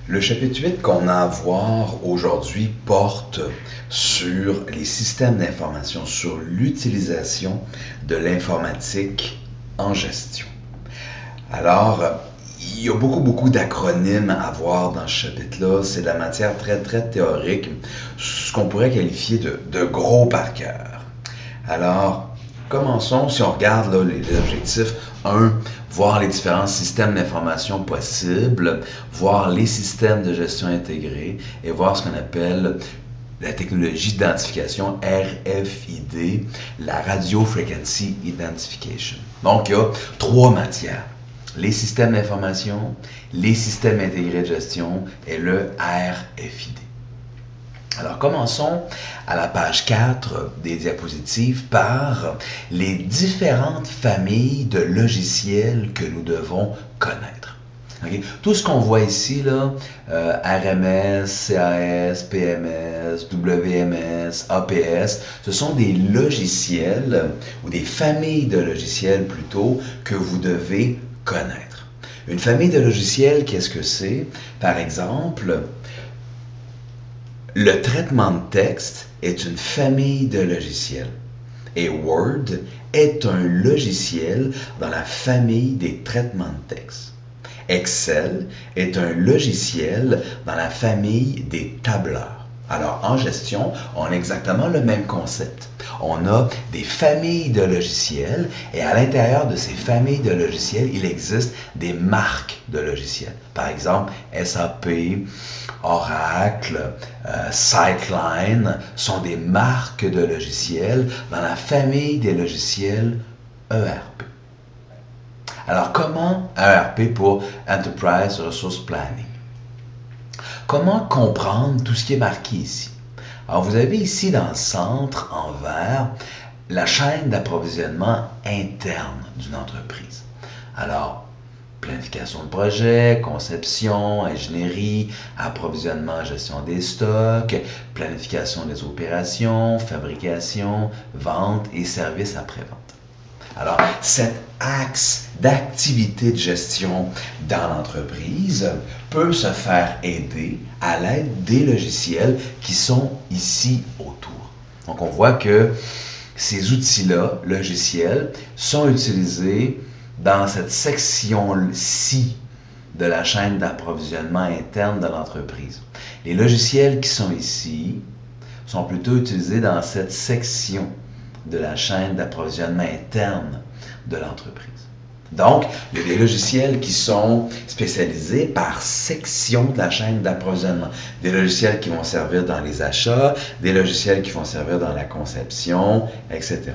Le chapitre 8 qu'on a à voir aujourd'hui porte sur les systèmes d'information, sur l'utilisation de l'informatique en gestion. Alors, il y a beaucoup d'acronymes à voir dans ce chapitre-là. C'est de la matière très théorique, ce qu'on pourrait qualifier de gros par cœur. Alors, commençons, si on regarde là, les objectifs. 1. Voir les différents systèmes d'information possibles, voir les systèmes de gestion intégrés et voir ce qu'on appelle la technologie d'identification RFID, la Radio Frequency Identification. Donc, il y a 3 matières. Les systèmes d'information, les systèmes intégrés de gestion et le RFID. Alors, commençons à la page 4 des diapositives par les différentes familles de logiciels que nous devons connaître. Okay? Tout ce qu'on voit ici, là, RMS, CAS, PMS, WMS, APS, ce sont des logiciels ou des familles de logiciels plutôt que vous devez connaître. Une famille de logiciels, qu'est-ce que c'est? Par exemple, le traitement de texte est une famille de logiciels et Word est un logiciel dans la famille des traitements de texte. Excel est un logiciel dans la famille des tableurs. Alors, en gestion, on a exactement le même concept. On a des familles de logiciels et à l'intérieur de ces familles de logiciels, il existe des marques de logiciels. Par exemple, SAP, Oracle, Sightline sont des marques de logiciels dans la famille des logiciels ERP. Alors, comment ERP pour Enterprise Resource Planning? Comment comprendre tout ce qui est marqué ici? Alors, vous avez ici dans le centre, en vert, la chaîne d'approvisionnement interne d'une entreprise. Alors, planification de projet, conception, ingénierie, approvisionnement, gestion des stocks, planification des opérations, fabrication, vente et services après-vente. Alors, cet axe d'activité de gestion dans l'entreprise peut se faire aider à l'aide des logiciels qui sont ici autour. Donc, on voit que ces outils-là, logiciels, sont utilisés dans cette section-ci de la chaîne d'approvisionnement interne de l'entreprise. Les logiciels qui sont ici sont plutôt utilisés dans cette section de la chaîne d'approvisionnement interne de l'entreprise. Donc, il y a des logiciels qui sont spécialisés par section de la chaîne d'approvisionnement. Des logiciels qui vont servir dans les achats, des logiciels qui vont servir dans la conception, etc.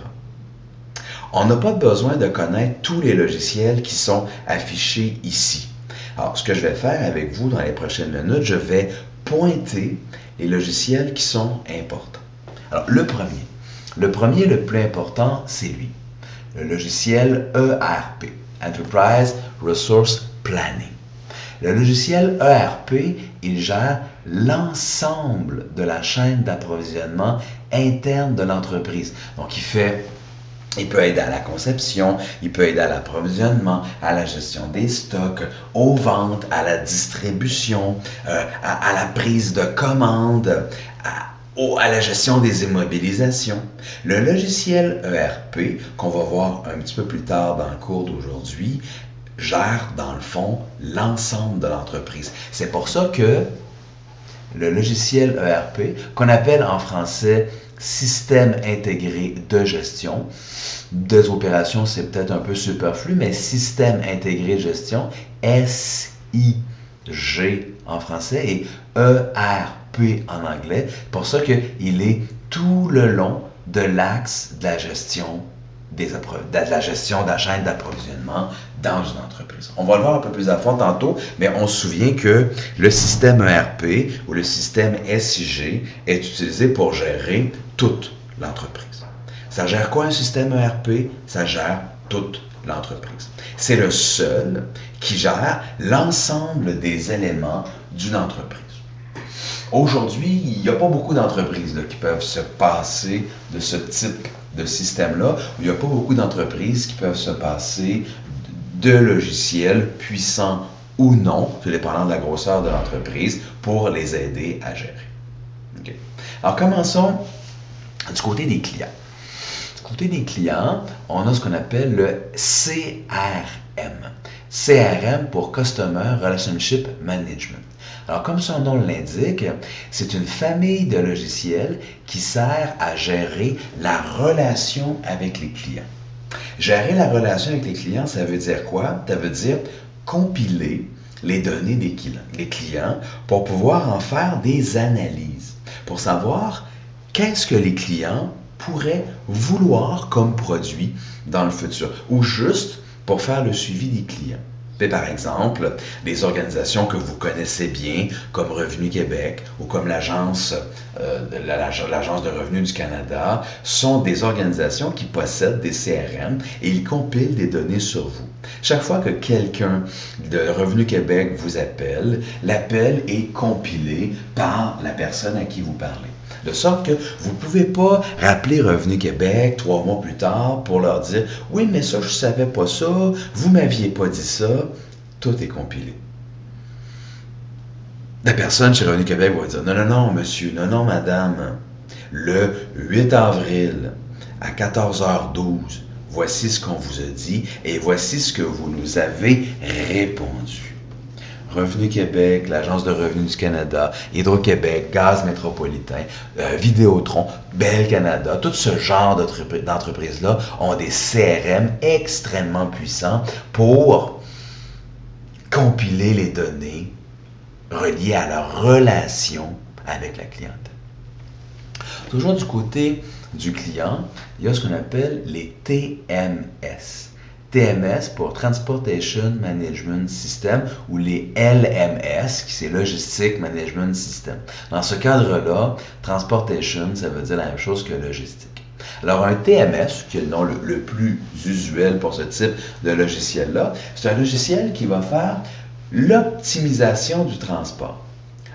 On n'a pas besoin de connaître tous les logiciels qui sont affichés ici. Alors, ce que je vais faire avec vous dans les prochaines minutes, je vais pointer les logiciels qui sont importants. Alors, le premier, le plus important, c'est lui. Le logiciel ERP, Enterprise Resource Planning. Le logiciel ERP, il gère l'ensemble de la chaîne d'approvisionnement interne de l'entreprise. Donc, il peut aider à la conception, il peut aider à l'approvisionnement, à la gestion des stocks, aux ventes, à la distribution, à la prise de commande, à la gestion des immobilisations. Le logiciel ERP, qu'on va voir un petit peu plus tard dans le cours d'aujourd'hui, gère dans le fond l'ensemble de l'entreprise. C'est pour ça que le logiciel ERP, qu'on appelle en français système intégré de gestion, des opérations, c'est peut-être un peu superflu, mais système intégré de gestion, SIG en français et ERP en anglais. C'est pour ça qu'il est tout le long de l'axe de la gestion de la gestion de la chaîne d'approvisionnement dans une entreprise. On va le voir un peu plus à fond tantôt, mais on se souvient que le système ERP ou le système SIG est utilisé pour gérer toute l'entreprise. Ça gère quoi un système ERP? Ça gère toute l'entreprise. C'est le seul qui gère l'ensemble des éléments d'une entreprise. Aujourd'hui, il n'y a pas beaucoup d'entreprises qui peuvent se passer de ce type de système-là. Il n'y a pas beaucoup d'entreprises qui peuvent se passer de logiciels puissants ou non, tout dépendant de la grosseur de l'entreprise, pour les aider à gérer. Okay. Alors, commençons du côté des clients. Du côté des clients, on a ce qu'on appelle le CRM. CRM pour Customer Relationship Management. Alors, comme son nom l'indique, c'est une famille de logiciels qui sert à gérer la relation avec les clients. Gérer la relation avec les clients, ça veut dire quoi? Ça veut dire compiler les données des clients pour pouvoir en faire des analyses, pour savoir qu'est-ce que les clients pourraient vouloir comme produit dans le futur, ou juste pour faire le suivi des clients. Et par exemple, des organisations que vous connaissez bien, comme Revenu Québec ou comme l'Agence de revenus du Canada, sont des organisations qui possèdent des CRM et ils compilent des données sur vous. Chaque fois que quelqu'un de Revenu Québec vous appelle, l'appel est compilé par la personne à qui vous parlez. De sorte que vous ne pouvez pas rappeler Revenu Québec 3 mois plus tard pour leur dire « Oui, mais ça, je ne savais pas ça, vous ne m'aviez pas dit ça. » Tout est compilé. La personne chez Revenu Québec va dire « Non, non, non, monsieur, non, non, madame. Le 8 avril à 14h12, voici ce qu'on vous a dit et voici ce que vous nous avez répondu. » Revenu Québec, l'Agence de revenus du Canada, Hydro-Québec, Gaz métropolitain, Vidéotron, Bell Canada, tout ce genre d'entreprises-là ont des CRM extrêmement puissants pour compiler les données reliées à leur relation avec la clientèle. Toujours du côté du client, il y a ce qu'on appelle les TMS. TMS pour Transportation Management System ou les LMS, qui c'est Logistic Management System. Dans ce cadre-là, Transportation, ça veut dire la même chose que logistique. Alors un TMS, qui est le nom le plus usuel pour ce type de logiciel-là, c'est un logiciel qui va faire l'optimisation du transport.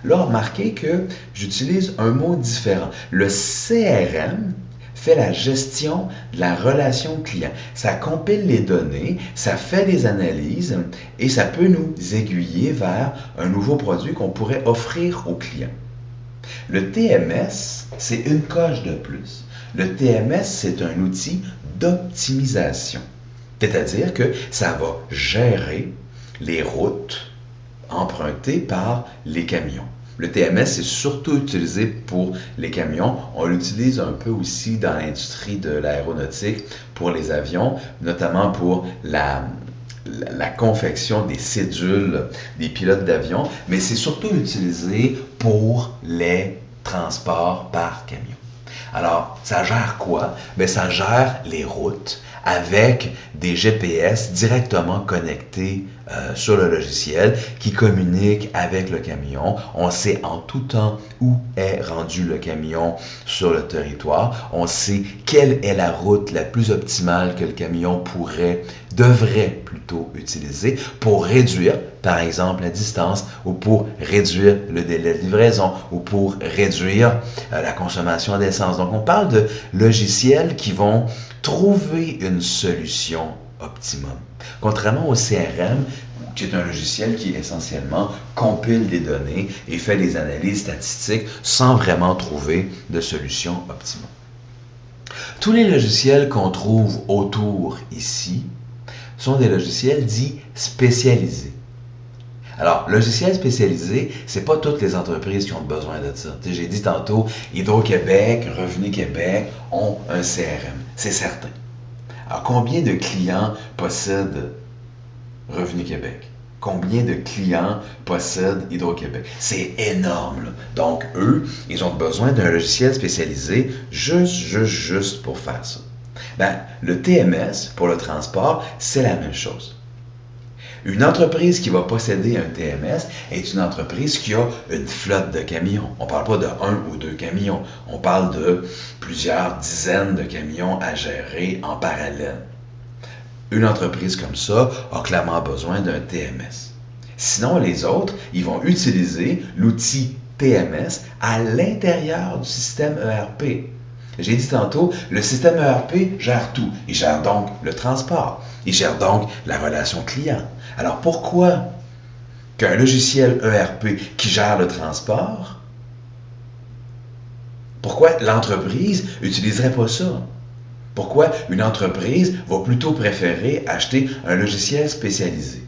Là, remarquez que j'utilise un mot différent. Le CRM fait la gestion de la relation client. Ça compile les données, ça fait des analyses et ça peut nous aiguiller vers un nouveau produit qu'on pourrait offrir aux clients. Le TMS, c'est une coche de plus. Le TMS, c'est un outil d'optimisation. C'est-à-dire que ça va gérer les routes empruntées par les camions. Le TMS est surtout utilisé pour les camions. On l'utilise un peu aussi dans l'industrie de l'aéronautique pour les avions, notamment pour la confection des cédules des pilotes d'avion, mais c'est surtout utilisé pour les transports par camion. Alors, ça gère quoi? Bien, ça gère les routes avec des GPS directement connectés sur le logiciel qui communiquent avec le camion. On sait en tout temps où est rendu le camion sur le territoire. On sait quelle est la route la plus optimale que le camion devrait plutôt utiliser pour réduire, par exemple, la distance ou pour réduire le délai de livraison ou pour réduire la consommation d'essence. Donc, on parle de logiciels qui vont trouver une solution optimum. Contrairement au CRM, qui est un logiciel qui essentiellement compile des données et fait des analyses statistiques sans vraiment trouver de solution optimum. Tous les logiciels qu'on trouve autour ici sont des logiciels dits spécialisés. Alors, logiciel spécialisé, c'est pas toutes les entreprises qui ont besoin de ça. J'ai dit tantôt, Hydro-Québec, Revenu Québec ont un CRM, c'est certain. Alors, combien de clients possèdent Revenu Québec? Combien de clients possèdent Hydro-Québec? C'est énorme, là. Donc, eux, ils ont besoin d'un logiciel spécialisé juste pour faire ça. Ben, le TMS, pour le transport, c'est la même chose. Une entreprise qui va posséder un TMS est une entreprise qui a une flotte de camions. On ne parle pas de 1 ou 2 camions, on parle de plusieurs dizaines de camions à gérer en parallèle. Une entreprise comme ça a clairement besoin d'un TMS. Sinon, les autres, ils vont utiliser l'outil TMS à l'intérieur du système ERP. J'ai dit tantôt, le système ERP gère tout. Il gère donc le transport. Il gère donc la relation client. Alors pourquoi qu'un logiciel ERP qui gère le transport, pourquoi l'entreprise n'utiliserait pas ça? Pourquoi une entreprise va plutôt préférer acheter un logiciel spécialisé?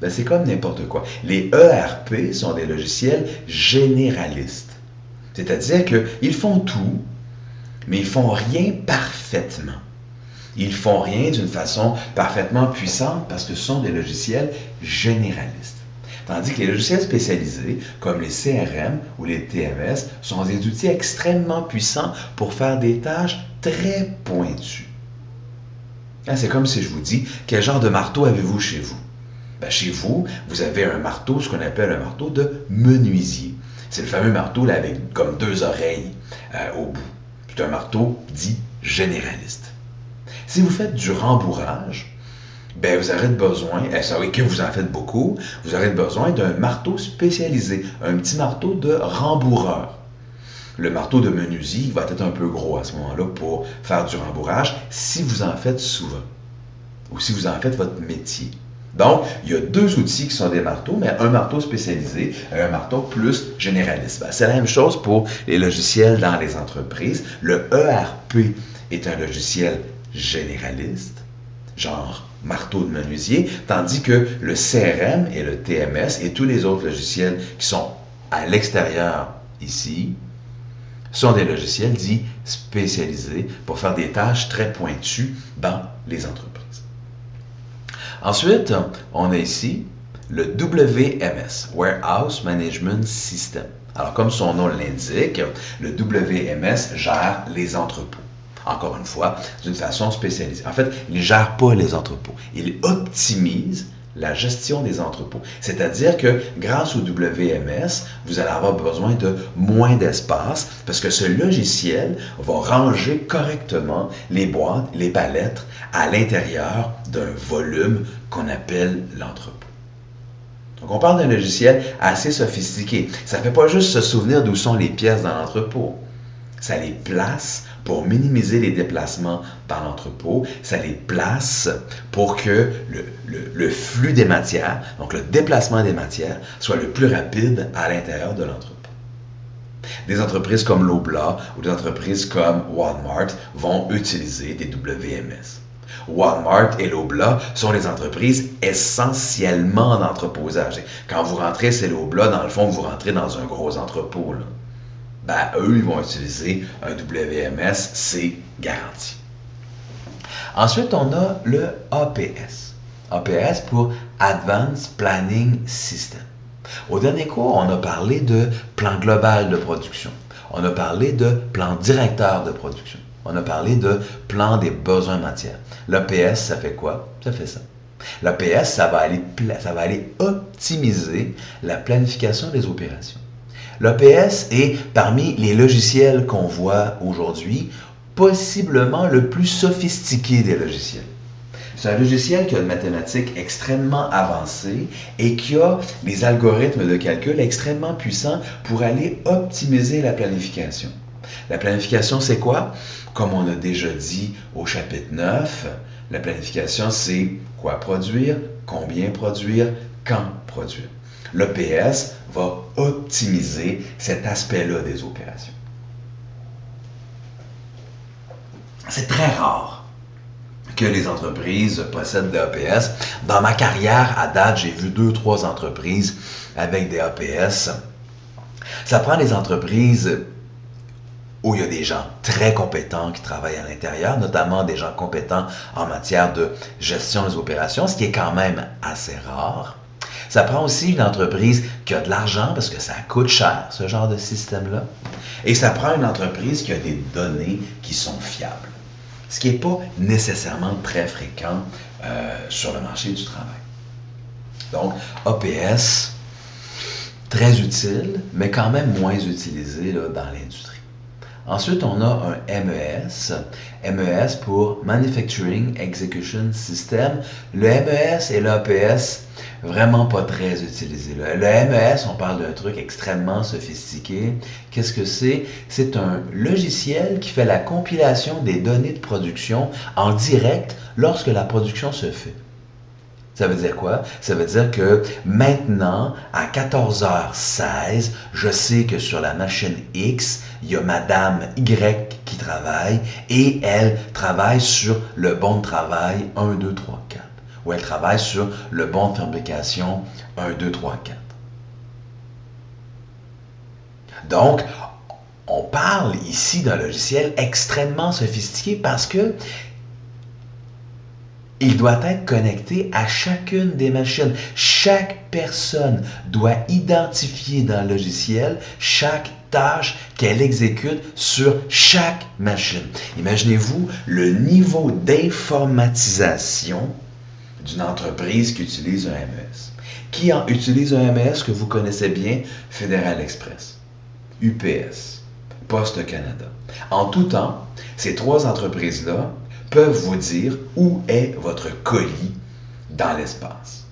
Ben, c'est comme n'importe quoi. Les ERP sont des logiciels généralistes. C'est-à-dire qu'ils font tout, mais ils font rien parfaitement. Ils font rien d'une façon parfaitement puissante parce que ce sont des logiciels généralistes. Tandis que les logiciels spécialisés, comme les CRM ou les TMS, sont des outils extrêmement puissants pour faire des tâches très pointues. C'est comme si je vous dis, quel genre de marteau avez-vous chez vous? Ben, chez vous, vous avez un marteau, ce qu'on appelle un marteau de menuisier. C'est le fameux marteau là, avec comme deux oreilles au bout. C'est un marteau dit généraliste. Si vous faites du rembourrage, ben vous aurez besoin, et que vous en faites beaucoup, vous aurez besoin d'un marteau spécialisé, un petit marteau de rembourreur. Le marteau de menuisier va être un peu gros à ce moment-là pour faire du rembourrage si vous en faites souvent ou si vous en faites votre métier. Donc, il y a deux outils qui sont des marteaux, mais un marteau spécialisé et un marteau plus généraliste. Ben, c'est la même chose pour les logiciels dans les entreprises. Le ERP est un logiciel généraliste, genre marteau de menuisier, tandis que le CRM et le TMS et tous les autres logiciels qui sont à l'extérieur ici sont des logiciels dits spécialisés pour faire des tâches très pointues dans les entreprises. Ensuite, on a ici le WMS, Warehouse Management System. Alors, comme son nom l'indique, le WMS gère les entrepôts. Encore une fois, d'une façon spécialisée. En fait, il ne gère pas les entrepôts. Il optimise la gestion des entrepôts. C'est-à-dire que grâce au WMS, vous allez avoir besoin de moins d'espace parce que ce logiciel va ranger correctement les boîtes, les palettes à l'intérieur d'un volume qu'on appelle l'entrepôt. Donc, on parle d'un logiciel assez sophistiqué. Ça ne fait pas juste se souvenir d'où sont les pièces dans l'entrepôt. Ça les place pour minimiser les déplacements dans l'entrepôt. Ça les place pour que le flux des matières, donc le déplacement des matières, soit le plus rapide à l'intérieur de l'entrepôt. Des entreprises comme Loblaw ou des entreprises comme Walmart vont utiliser des WMS. Walmart et Loblaw sont des entreprises essentiellement d'entreposage. Quand vous rentrez chez Loblaw, dans le fond, vous rentrez dans un gros entrepôt, là. Ben, eux, ils vont utiliser un WMS, c'est garanti. Ensuite, on a le APS. APS pour Advanced Planning System. Au dernier cours, on a parlé de plan global de production. On a parlé de plan directeur de production. On a parlé de plan des besoins matières. L'APS, ça fait quoi? Ça fait ça. L'APS, ça va aller optimiser la planification des opérations. L'APS est, parmi les logiciels qu'on voit aujourd'hui, possiblement le plus sophistiqué des logiciels. C'est un logiciel qui a une mathématique extrêmement avancée et qui a des algorithmes de calcul extrêmement puissants pour aller optimiser la planification. La planification, c'est quoi? Comme on a déjà dit au chapitre 9, la planification, c'est quoi produire, combien produire, quand produire. L'APS va optimiser cet aspect-là des opérations. C'est très rare que les entreprises possèdent des APS. Dans ma carrière, à date, j'ai vu 2-3 entreprises avec des APS. Ça prend des entreprises où il y a des gens très compétents qui travaillent à l'intérieur, notamment des gens compétents en matière de gestion des opérations, ce qui est quand même assez rare. Ça prend aussi une entreprise qui a de l'argent parce que ça coûte cher, ce genre de système-là. Et ça prend une entreprise qui a des données qui sont fiables, ce qui n'est pas nécessairement très fréquent sur le marché du travail. Donc, APS, très utile, mais quand même moins utilisé là, dans l'industrie. Ensuite, on a un MES. MES pour Manufacturing Execution System. Le MES et l'APS, vraiment pas très utilisés. Le MES, on parle d'un truc extrêmement sophistiqué. Qu'est-ce que c'est? C'est un logiciel qui fait la compilation des données de production en direct lorsque la production se fait. Ça veut dire quoi? Ça veut dire que maintenant, à 14h16, je sais que sur la machine X, il y a Madame Y qui travaille et elle travaille sur le bon de travail 1, 2, 3, 4. Ou elle travaille sur le bon de fabrication 1, 2, 3, 4. Donc, on parle ici d'un logiciel extrêmement sophistiqué parce que il doit être connecté à chacune des machines. Chaque personne doit identifier dans le logiciel chaque tâche qu'elle exécute sur chaque machine. Imaginez-vous le niveau d'informatisation d'une entreprise qui utilise un MES. Qui utilise un MES que vous connaissez bien? Fédéral Express, UPS, Poste Canada. En tout temps, ces trois entreprises-là peuvent vous dire où est votre colis dans l'espace.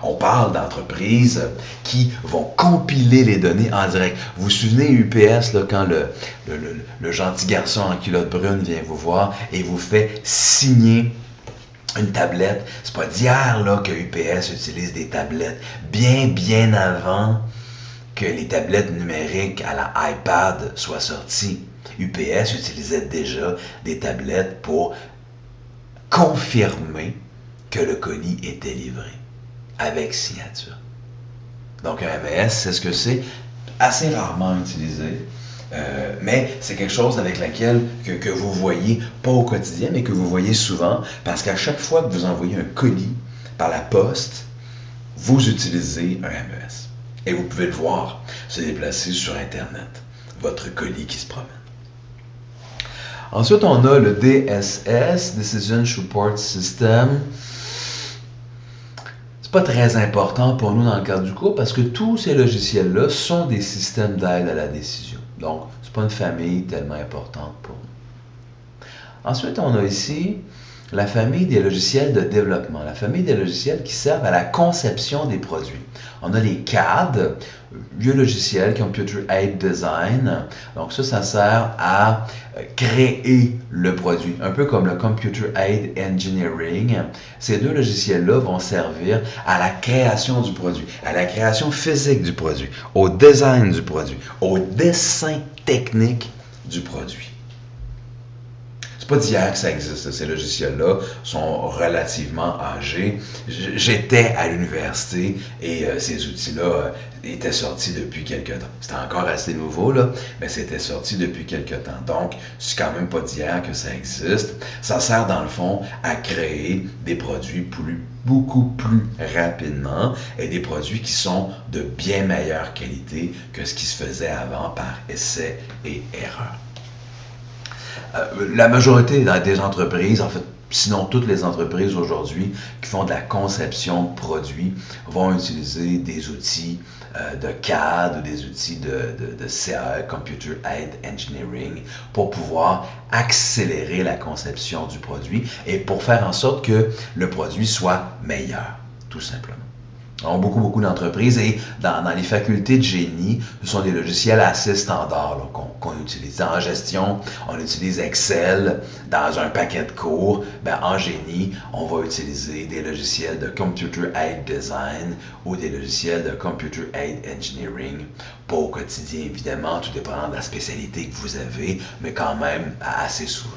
On parle d'entreprises qui vont compiler les données en direct. Vous vous souvenez, UPS, là, quand le gentil garçon en culotte brune vient vous voir et vous fait signer une tablette. C'est pas d'hier là, que UPS utilise des tablettes. Bien avant que les tablettes numériques à la iPad soient sorties. UPS utilisait déjà des tablettes pour confirmer que le colis était livré avec signature. Donc un MES, c'est ce que c'est, assez rarement utilisé, mais c'est quelque chose avec laquelle que vous voyez, pas au quotidien, mais que vous voyez souvent, parce qu'à chaque fois que vous envoyez un colis par la poste, vous utilisez un MES. Et vous pouvez le voir se déplacer sur Internet, votre colis qui se promène. Ensuite, on a le DSS, Decision Support System. C'est pas très important pour nous dans le cadre du cours parce que tous ces logiciels-là sont des systèmes d'aide à la décision. Donc, c'est pas une famille tellement importante pour nous. Ensuite, on a ici la famille des logiciels de développement, la famille des logiciels qui servent à la conception des produits. On a les CAD, vieux logiciels, Computer Aided Design. Donc ça sert à créer le produit, un peu comme le Computer Aided Engineering. Ces deux logiciels-là vont servir à la création du produit, à la création physique du produit, au design du produit, au dessin technique du produit. C'est pas d'hier que ça existe. Ces logiciels-là sont relativement âgés. J'étais à l'université et ces outils-là étaient sortis depuis quelques temps. C'était encore assez nouveau, là, mais c'était sorti depuis quelques temps. Donc, c'est quand même pas d'hier que ça existe. Ça sert, dans le fond, à créer des produits beaucoup plus rapidement et des produits qui sont de bien meilleure qualité que ce qui se faisait avant par essai et erreur. La majorité des entreprises, en fait, sinon toutes les entreprises aujourd'hui qui font de la conception de produits vont utiliser des outils de CAD ou des outils de CAE, Computer Aided Engineering, pour pouvoir accélérer la conception du produit et pour faire en sorte que le produit soit meilleur, tout simplement. Beaucoup d'entreprises et dans les facultés de génie, ce sont des logiciels assez standards là, qu'on utilise. En gestion, on utilise Excel dans un paquet de cours. En génie, on va utiliser des logiciels de Computer Aided Design ou des logiciels de Computer Aided Engineering. Pas au quotidien, évidemment, tout dépendant de la spécialité que vous avez, mais quand même assez souvent.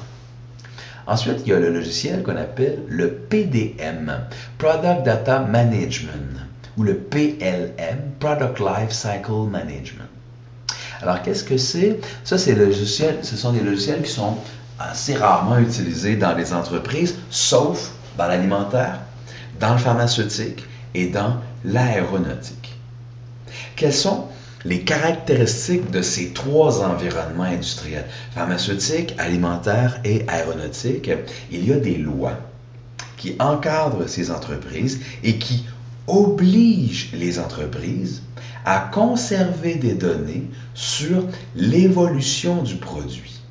Ensuite, il y a le logiciel qu'on appelle le PDM, Product Data Management, ou le PLM, Product Life Cycle Management. Alors, qu'est-ce que c'est? Ça, ce sont des logiciels qui sont assez rarement utilisés dans les entreprises, sauf dans l'alimentaire, dans le pharmaceutique et dans l'aéronautique. Quelles sont les caractéristiques de ces trois environnements industriels, pharmaceutique, alimentaire et aéronautique? Il y a des lois qui encadrent ces entreprises et qui obligent les entreprises à conserver des données sur l'évolution du produit.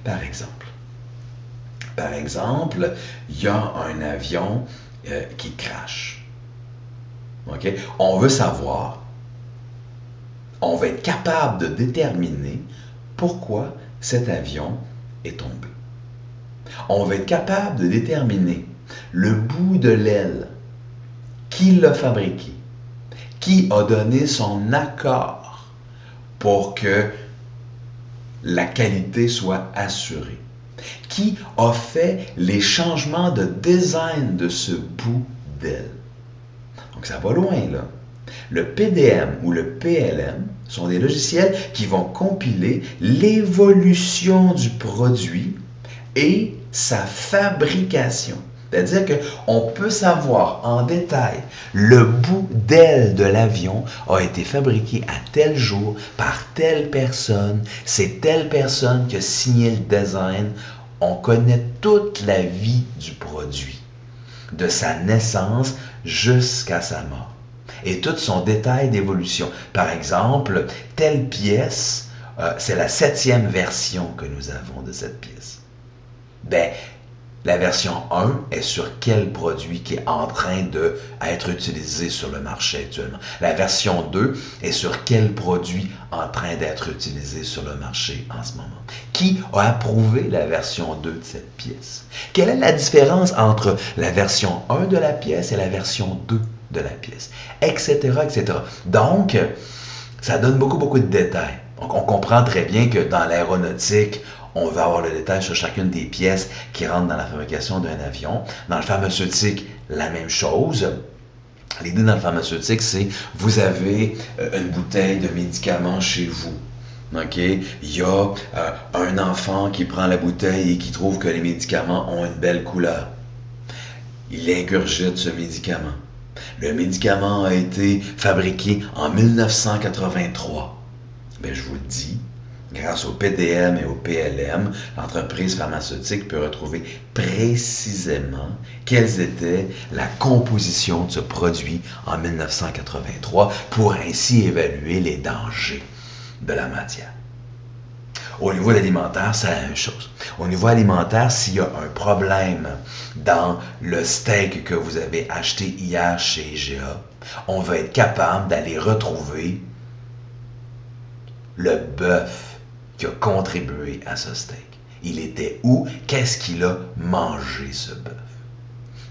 Par exemple, il y a un avion qui crache. Okay? On veut savoir, on va être capable de déterminer pourquoi cet avion est tombé. On va être capable de déterminer le bout de l'aile, qui l'a fabriqué, qui a donné son accord pour que la qualité soit assurée, qui a fait les changements de design de ce bout d'aile. Donc ça va loin là. Le PDM ou le PLM sont des logiciels qui vont compiler l'évolution du produit et sa fabrication. C'est-à-dire qu'on peut savoir en détail le bout d'aile de l'avion a été fabriqué à tel jour par telle personne. C'est telle personne qui a signé le design. On connaît toute la vie du produit, de sa naissance jusqu'à sa mort. Et tout son détail d'évolution. Par exemple, telle pièce, c'est la 7e version que nous avons de cette pièce. Ben, la version 1 est sur quel produit qui est en train d'être utilisé sur le marché actuellement. La version 2 est sur quel produit en train d'être utilisé sur le marché en ce moment. Qui a approuvé la version 2 de cette pièce? Quelle est la différence entre la version 1 de la pièce et la version 2 de la pièce? Etc., etc. Donc, ça donne beaucoup de détails. Donc, on comprend très bien que dans l'aéronautique, on va avoir le détail sur chacune des pièces qui rentrent dans la fabrication d'un avion. Dans le pharmaceutique, la même chose. L'idée dans le pharmaceutique, c'est vous avez une bouteille de médicaments chez vous. Okay? Il y a un enfant qui prend la bouteille et qui trouve que les médicaments ont une belle couleur. Il ingurgite ce médicament. Le médicament a été fabriqué en 1983. Ben, je vous le dis, grâce au PDM et au PLM, l'entreprise pharmaceutique peut retrouver précisément quelles étaient la composition de ce produit en 1983 pour ainsi évaluer les dangers de la matière. Au niveau alimentaire, c'est la même chose. Au niveau alimentaire, s'il y a un problème dans le steak que vous avez acheté hier chez IGA, on va être capable d'aller retrouver le bœuf qui a contribué à ce steak. Il était où? Qu'est-ce qu'il a mangé, ce bœuf?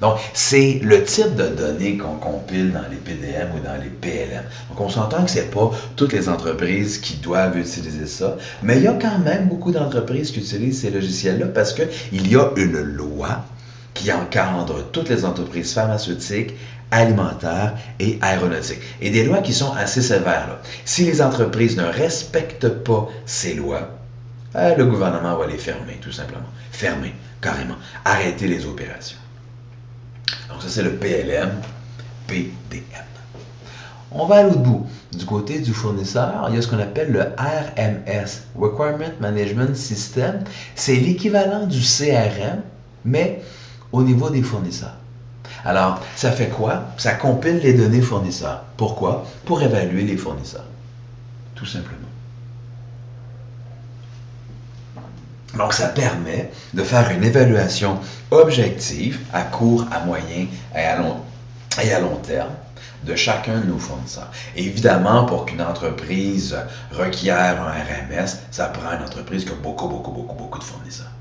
Donc, c'est le type de données qu'on compile dans les PDM ou dans les PLM. Donc, on s'entend que ce n'est pas toutes les entreprises qui doivent utiliser ça, mais il y a quand même beaucoup d'entreprises qui utilisent ces logiciels-là parce qu'il y a une loi qui encadre toutes les entreprises pharmaceutiques, alimentaires et aéronautiques. Et des lois qui sont assez sévères, là. Si les entreprises ne respectent pas ces lois, le gouvernement va les fermer, tout simplement. Fermer, carrément. Arrêter les opérations. Donc ça, c'est le PLM, PDM. On va à l'autre bout. Du côté du fournisseur, il y a ce qu'on appelle le RMS, Requirement Management System. C'est l'équivalent du CRM, mais au niveau des fournisseurs. Alors, ça fait quoi? Ça compile les données fournisseurs. Pourquoi? Pour évaluer les fournisseurs. Tout simplement. Donc, ça permet de faire une évaluation objective à court, à moyen et à long terme de chacun de nos fournisseurs. Évidemment, pour qu'une entreprise requiert un RMS, ça prend une entreprise qui a beaucoup de fournisseurs.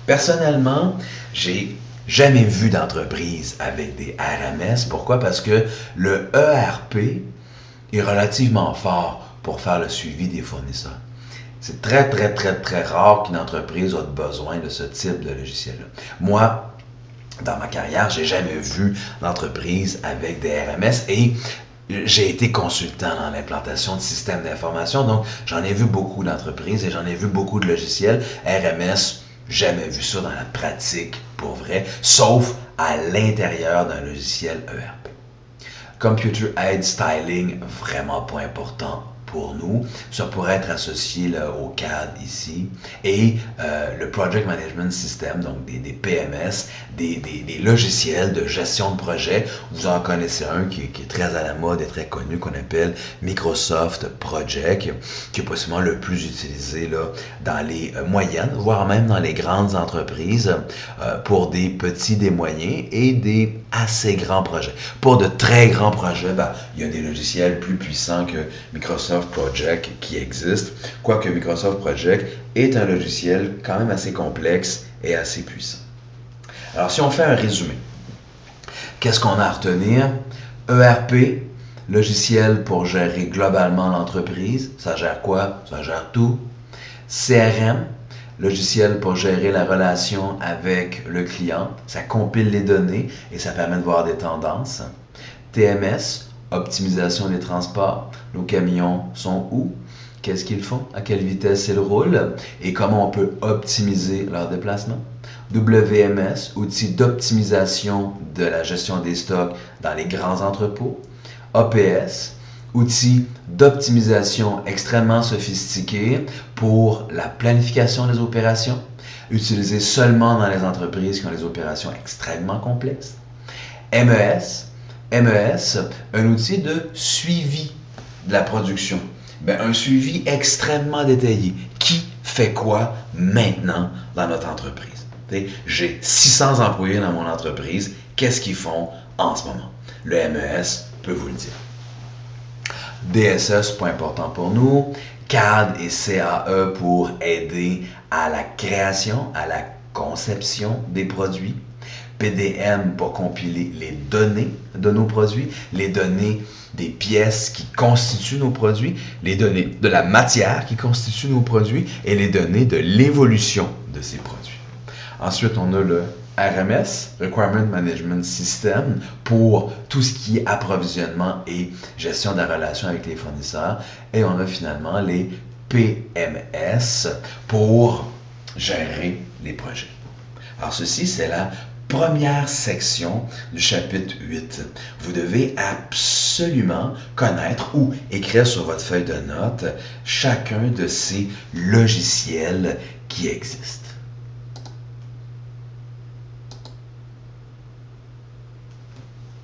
Personnellement, j'ai jamais vu d'entreprise avec des RMS. Pourquoi? Parce que le ERP est relativement fort pour faire le suivi des fournisseurs. C'est très rare qu'une entreprise ait besoin de ce type de logiciel-là. Moi, dans ma carrière, j'ai jamais vu d'entreprise avec des RMS et j'ai été consultant dans l'implantation de systèmes d'information, donc j'en ai vu beaucoup d'entreprises et j'en ai vu beaucoup de logiciels. RMS, jamais vu ça dans la pratique, pour vrai, sauf à l'intérieur d'un logiciel ERP. Computer Aid Styling, vraiment pas important pour nous. Ça pourrait être associé là, au CAD ici. Et le Project Management System, donc des PMS, des logiciels de gestion de projet. Vous en connaissez un qui est très à la mode et très connu, qu'on appelle Microsoft Project, qui est possiblement le plus utilisé là, dans les moyennes, voire même dans les grandes entreprises, pour des petits, des moyens et des assez grands projets. Pour de très grands projets, il y a des logiciels plus puissants que Microsoft Project qui existent, quoique Microsoft Project est un logiciel quand même assez complexe et assez puissant. Alors, si on fait un résumé, Qu'est-ce qu'on a à retenir? ERP, logiciel pour gérer globalement l'entreprise. Ça gère quoi? Ça gère tout. CRM, logiciel pour gérer la relation avec le client. Ça compile les données et ça permet de voir des tendances. TMS, optimisation des transports. Nos camions sont où? Qu'est-ce qu'ils font? À quelle vitesse ils roulent? Et comment on peut optimiser leur déplacement? WMS, outil d'optimisation de la gestion des stocks dans les grands entrepôts. APS, outil d'optimisation extrêmement sophistiqué pour la planification des opérations, utilisé seulement dans les entreprises qui ont des opérations extrêmement complexes. MES, un outil de suivi de la production. Un suivi extrêmement détaillé. Qui fait quoi maintenant dans notre entreprise? J'ai 600 employés dans mon entreprise. Qu'est-ce qu'ils font en ce moment? Le MES peut vous le dire. DSS, point important pour nous. CAD et CAE pour aider à la création, à la conception des produits. PDM pour compiler les données de nos produits, les données des pièces qui constituent nos produits, les données de la matière qui constitue nos produits et les données de l'évolution de ces produits. Ensuite, on a le RMS, Requirement Management System, pour tout ce qui est approvisionnement et gestion de la relation avec les fournisseurs. Et on a finalement les PMS pour gérer les projets. Alors ceci, c'est la première section du chapitre 8. Vous devez absolument connaître ou écrire sur votre feuille de notes chacun de ces logiciels qui existent.